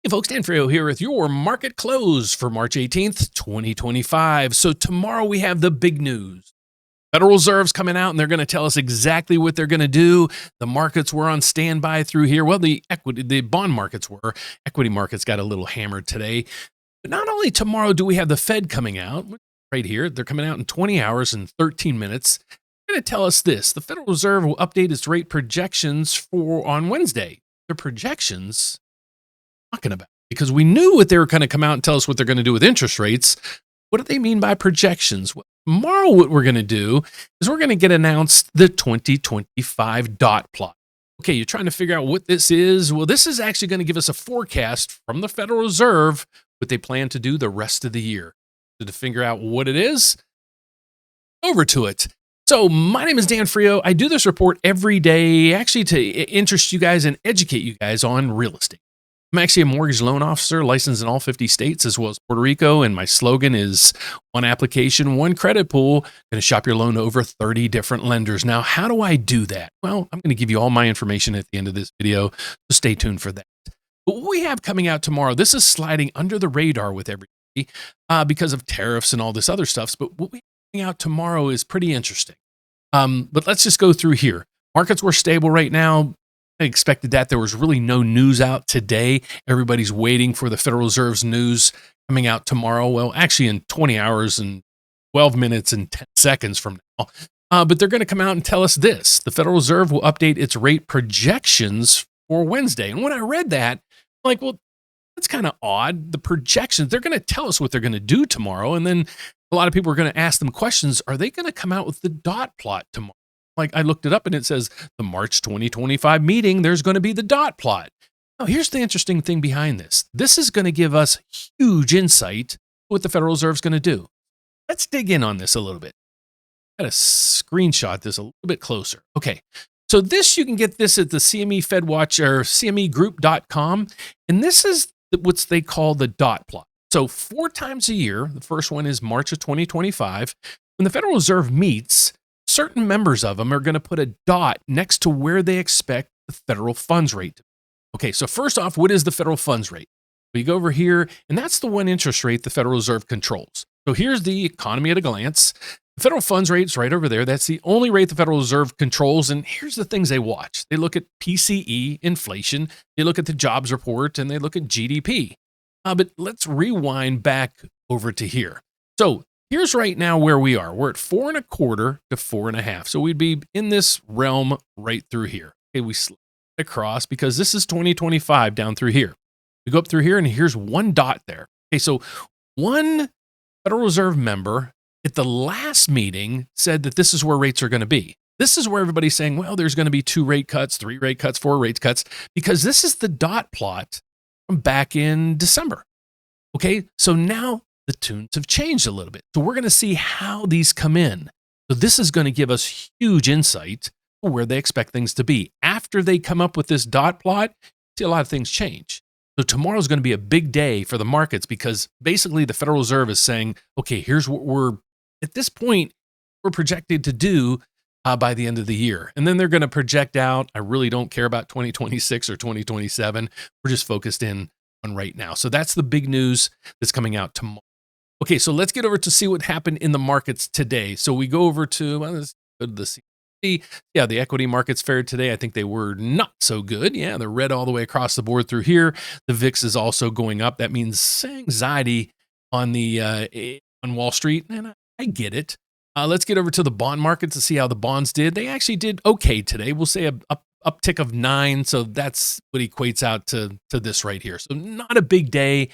Hey folks, Dan Frio here with your market close for March 18th, 2025. So tomorrow we have the big news. Federal Reserve's coming out and they're going to tell us exactly what they're going to do. The markets were on standby through here. Well, the bond markets were. Equity markets got a little hammered today. But not only tomorrow do we have the Fed coming out, right here, they're coming out in 20 hours and 13 minutes. They're going to tell us this. The Federal Reserve will update its rate projections on Wednesday. Their projections talking about, because we knew what they were going to come out and tell us what they're going to do with interest rates. What do they mean by projections? Well, tomorrow, what we're going to do is we're going to get announced the 2025 dot plot. Okay, you're trying to figure out what this is. Well, this is actually going to give us a forecast from the Federal Reserve, what they plan to do the rest of the year. So to figure out what it is, over to it. So my name is Dan Frio. I do this report every day, actually to interest you guys and educate you guys on real estate. I'm actually a mortgage loan officer licensed in all 50 states as well as Puerto Rico, and my slogan is one application, one credit pool. Going to shop your loan to over 30 different lenders. Now, how do I do that? Well, I'm going to give you all my information at the end of this video, so stay tuned for that. But what we have coming out tomorrow, this is sliding under the radar with everybody because of tariffs and all this other stuff. But what we have coming out tomorrow is pretty interesting. But let's just go through here. Markets were stable right now. I expected that. There was really no news out today. Everybody's waiting for the Federal Reserve's news coming out tomorrow. Well, actually in 20 hours and 12 minutes and 10 seconds from now. But they're going to come out and tell us this. The Federal Reserve will update its rate projections for Wednesday. And when I read that, I'm like, well, that's kind of odd. The projections, they're going to tell us what they're going to do tomorrow. And then a lot of people are going to ask them questions. Are they going to come out with the dot plot tomorrow? Like I looked it up and it says the March 2025 meeting, there's going to be the dot plot. Now, here's the interesting thing behind this. This is going to give us huge insight what the Federal Reserve is going to do. Let's dig in on this a little bit. I got to screenshot this a little bit closer. Okay. So this, you can get this at the CME FedWatch or CMEgroup.com. And this is what they call the dot plot. So 4 times a year, the first one is March of 2025, when the Federal Reserve meets, certain members of them are going to put a dot next to where they expect the federal funds rate to be. Okay, so first off, what is the federal funds rate? We go over here, and that's the one interest rate the Federal Reserve controls. So here's the economy at a glance. The federal funds rate is right over there. That's the only rate the Federal Reserve controls. And here's the things they watch. They look at PCE, inflation. They look at the jobs report, and they look at GDP. But let's rewind back over to here. So here's right now where we are. We're at 4.25 to 4.5. So we'd be in this realm right through here. Okay, we slide across because this is 2025 down through here. We go up through here and here's one dot there. Okay, so one Federal Reserve member at the last meeting said that this is where rates are going to be. This is where everybody's saying, well, there's going to be 2 rate cuts, 3 rate cuts, 4 rate cuts, because this is the dot plot from back in December. Okay, so now the tunes have changed a little bit. So we're going to see how these come in. So this is going to give us huge insight to where they expect things to be. After they come up with this dot plot, see a lot of things change. So tomorrow's going to be a big day for the markets because basically the Federal Reserve is saying, okay, here's what we're, at this point, we're projected to do by the end of the year. And then they're going to project out. I really don't care about 2026 or 2027. We're just focused in on right now. So that's the big news that's coming out tomorrow. Okay, so let's get over to see what happened in the markets today. So we go over to, well, let's go to the CME. Yeah, the equity markets fared today. I think they were not so good. Yeah, they're red all the way across the board through here. The VIX is also going up. That means anxiety on the on Wall Street, and I get it. Let's get over to the bond market to see how the bonds did. They actually did okay today. We'll say a uptick of 9, so that's what equates out to this right here. So not a big day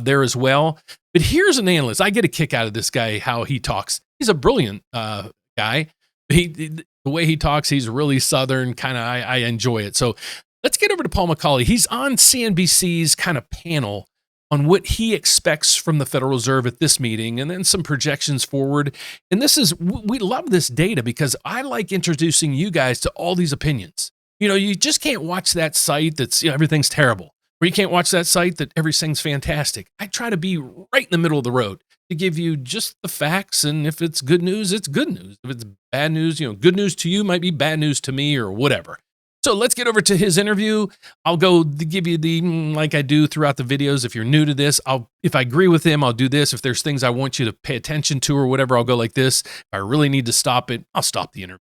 there as well. But here's an analyst. I get a kick out of this guy, how he talks. He's a brilliant guy. The way he talks, he's really Southern, kind of, I enjoy it. So let's get over to Paul McCauley. He's on CNBC's kind of panel on what he expects from the Federal Reserve at this meeting, and then some projections forward. And this is, we love this data because I like introducing you guys to all these opinions. You know, you just can't watch that site that's, you know, everything's terrible, or you can't watch that site that everything's fantastic. I try to be right in the middle of the road to give you just the facts. And if it's good news, it's good news. If it's bad news, you know, good news to you might be bad news to me or whatever. So let's get over to his interview. I'll go give you the, like I do throughout the videos. If you're new to this, if I agree with him, I'll do this. If there's things I want you to pay attention to or whatever, I'll go like this. If I really need to stop it, I'll stop the interview.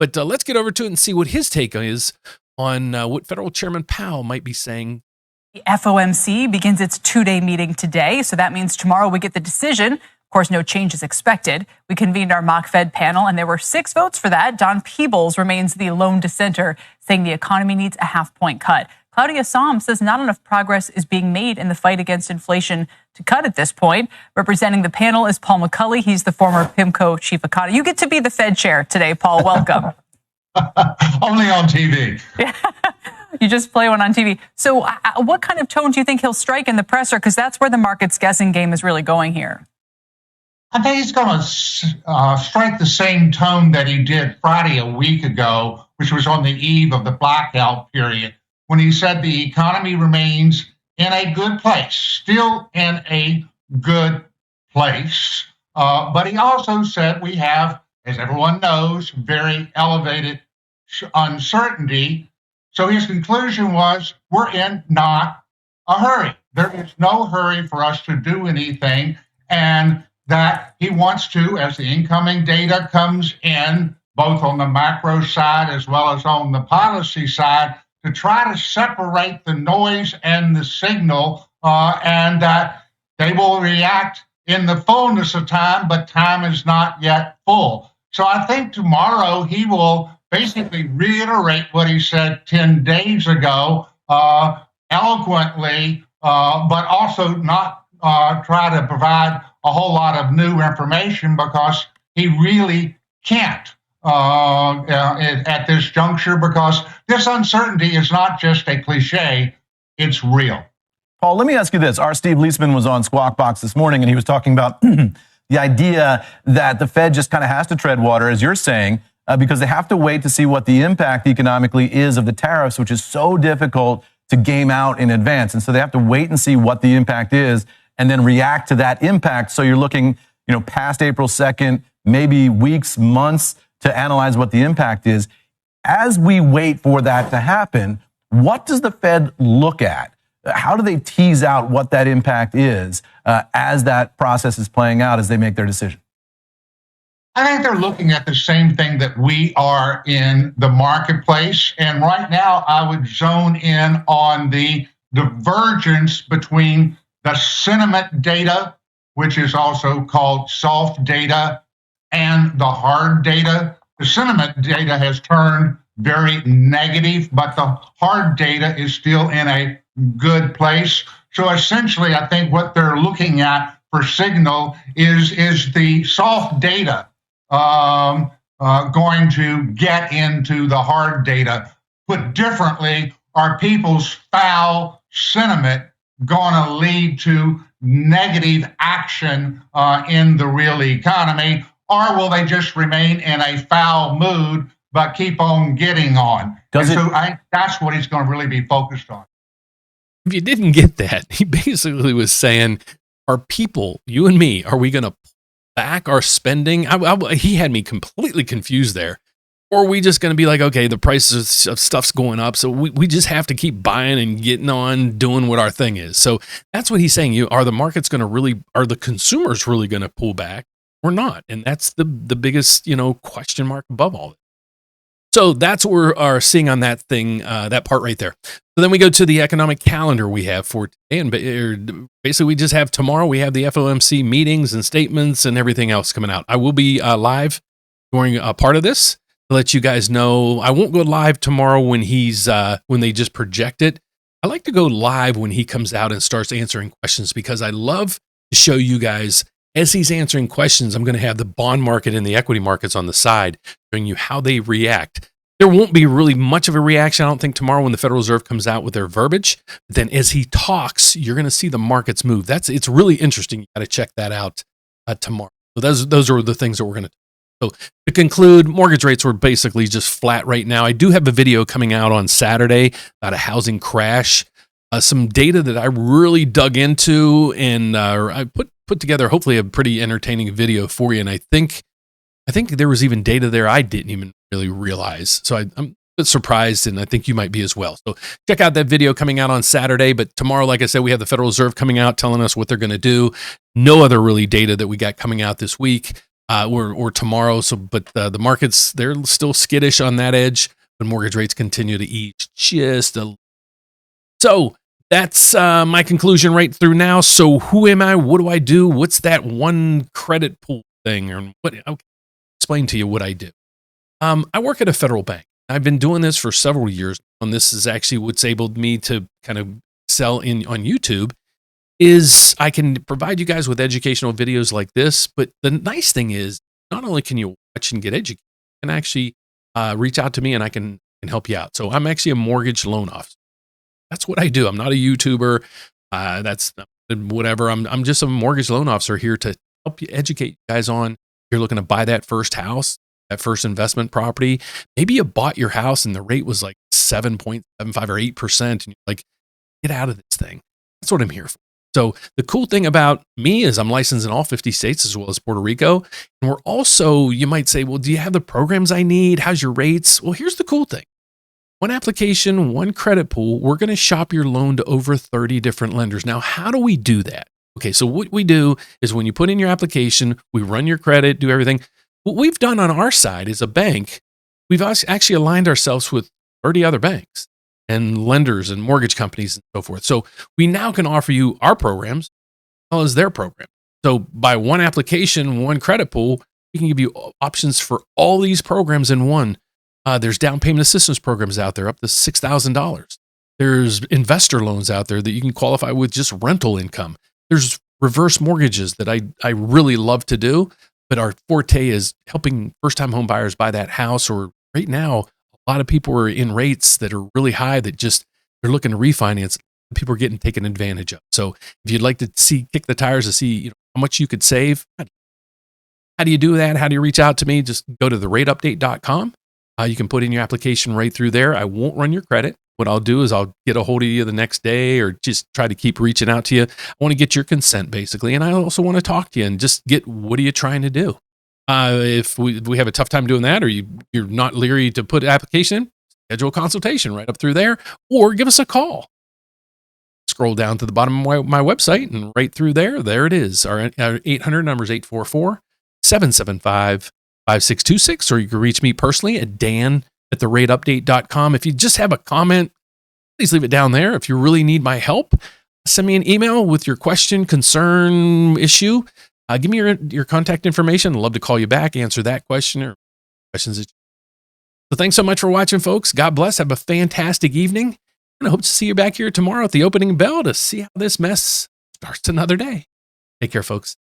But let's get over to it and see what his take is on what Federal Chairman Powell might be saying. The FOMC begins its two-day meeting today, so that means tomorrow we get the decision. Of course, no change is expected. We convened our mock Fed panel, and there were 6 votes for that. Don Peebles remains the lone dissenter, saying the economy needs a half-point cut. Claudia Sahm says not enough progress is being made in the fight against inflation to cut at this point. Representing the panel is Paul McCulley. He's the former PIMCO chief economist. You get to be the Fed chair today, Paul. Welcome. Only on TV. You just play one on TV. So what kind of tone do you think he'll strike in the presser? Because that's where the market's guessing game is really going here. I think he's going to strike the same tone that he did Friday a week ago, which was on the eve of the blackout period, when he said the economy remains in a good place, still in a good place. But he also said we have, as everyone knows, very elevated uncertainty. So his conclusion was, we're in not a hurry. There is no hurry for us to do anything, and that he wants to, as the incoming data comes in, both on the macro side as well as on the policy side, to try to separate the noise and the signal, and that they will react in the fullness of time, but time is not yet full. So I think tomorrow he will basically reiterate what he said 10 days ago, eloquently, but also not try to provide a whole lot of new information, because he really can't at this juncture, because this uncertainty is not just a cliche, it's real. Paul, let me ask you this. Our Steve Leisman was on Squawk Box this morning, and he was talking about the idea that the Fed just kind of has to tread water, as you're saying, because they have to wait to see what the impact economically is of the tariffs, which is so difficult to game out in advance. And so they have to wait and see what the impact is and then react to that impact. So you're looking, past April 2nd, maybe weeks, months to analyze what the impact is. As we wait for that to happen, what does the Fed look at? How do they tease out what that impact is as that process is playing out, as they make their decision? I think they're looking at the same thing that we are in the marketplace. And right now, I would zone in on the divergence between the sentiment data, which is also called soft data, and the hard data. The sentiment data has turned very negative, but the hard data is still in a good place. So essentially, I think what they're looking at for signal is the soft data going to get into the hard data. Put differently, are people's foul sentiment going to lead to negative action in the real economy, or will they just remain in a foul mood but keep on getting on? So I think that's what he's going to really be focused on. If you didn't get that, he basically was saying, are people, you and me, are we going to back our spending? He had me completely confused there. Or are we just going to be like, okay, the prices of stuff's going up, so we just have to keep buying and getting on doing what our thing is? So that's what he's saying. Are the markets going to really, are the consumers really going to pull back or not? And that's the biggest, question mark above all. So that's what we are seeing on that thing, that part right there. So then we go to the economic calendar we have for today. And basically, we just have tomorrow, we have the FOMC meetings and statements and everything else coming out. I will be live during a part of this to let you guys know. I won't go live tomorrow when when they just project it. I like to go live when he comes out and starts answering questions, because I love to show you guys, as he's answering questions, I'm going to have the bond market and the equity markets on the side, showing you how they react. There won't be really much of a reaction, I don't think, tomorrow when the Federal Reserve comes out with their verbiage. But then as he talks, you're going to see the markets move. It's really interesting. You got to check that out tomorrow. So those are the things that we're going to. So to conclude, mortgage rates were basically just flat right now. I do have a video coming out on Saturday about a housing crash. Some data that I really dug into, and I put together hopefully a pretty entertaining video for you. And I think there was even data there I didn't even really realize. So I'm bit surprised, and I think you might be as well. So check out that video coming out on Saturday. But tomorrow, like I said, we have the Federal Reserve coming out telling us what they're going to do. No other really data that we got coming out this week or tomorrow. So, but the markets, they're still skittish on that edge, but mortgage rates continue to ease just a. So that's my conclusion right through now. So who am I? What do I do? What's that one credit pool thing? Or what? I'll explain to you what I do. I work at a federal bank. I've been doing this for several years, and this is actually what's enabled me to kind of sell on YouTube. Is I can provide you guys with educational videos like this, but the nice thing is not only can you watch and get educated, you can actually reach out to me and I can help you out. So I'm actually a mortgage loan officer. That's what I do. I'm not a YouTuber. That's whatever. I'm just a mortgage loan officer here to help you educate you guys on. You're looking to buy that first house, that first investment property. Maybe you bought your house and the rate was like 7.75 or 8%. And you're like, get out of this thing. That's what I'm here for. So the cool thing about me is I'm licensed in all 50 states as well as Puerto Rico. And we're also, you might say, well, do you have the programs I need? How's your rates? Well, here's the cool thing. One application, one credit pool, we're going to shop your loan to over 30 different lenders. Now, how do we do that? Okay, so what we do is when you put in your application, we run your credit, do everything. What we've done on our side as a bank, we've actually aligned ourselves with 30 other banks and lenders and mortgage companies and so forth. So we now can offer you our programs as well as their program. So by one application, one credit pool, we can give you options for all these programs in one. There's down payment assistance programs out there up to $6,000. There's investor loans out there that you can qualify with just rental income. There's reverse mortgages that I really love to do, but our forte is helping first-time home buyers buy that house. Or right now, a lot of people are in rates that are really high that just they're looking to refinance. People are getting taken advantage of. So if you'd like to kick the tires to see how much you could save, how do you do that? How do you reach out to me? Just go to therateupdate.com. You can put in your application right through there. I won't run your credit. What I'll do is I'll get a hold of you the next day or just try to keep reaching out to you. I want to get your consent basically. And I also want to talk to you and just get, what are you trying to do? If we have a tough time doing that or you're not leery to put an application in, schedule a consultation right up through there or give us a call. Scroll down to the bottom of my website and right through there it is. Our 800 number is 844-775-5626, or you can reach me personally at dan@therateupdate.com. If you just have a comment, please leave it down there. If you really need my help, send me an email with your question, concern, issue. Give me your contact information. I'd love to call you back, answer that question or questions. So thanks so much for watching, folks. God bless. Have a fantastic evening. And I hope to see you back here tomorrow at the opening bell to see how this mess starts another day. Take care, folks.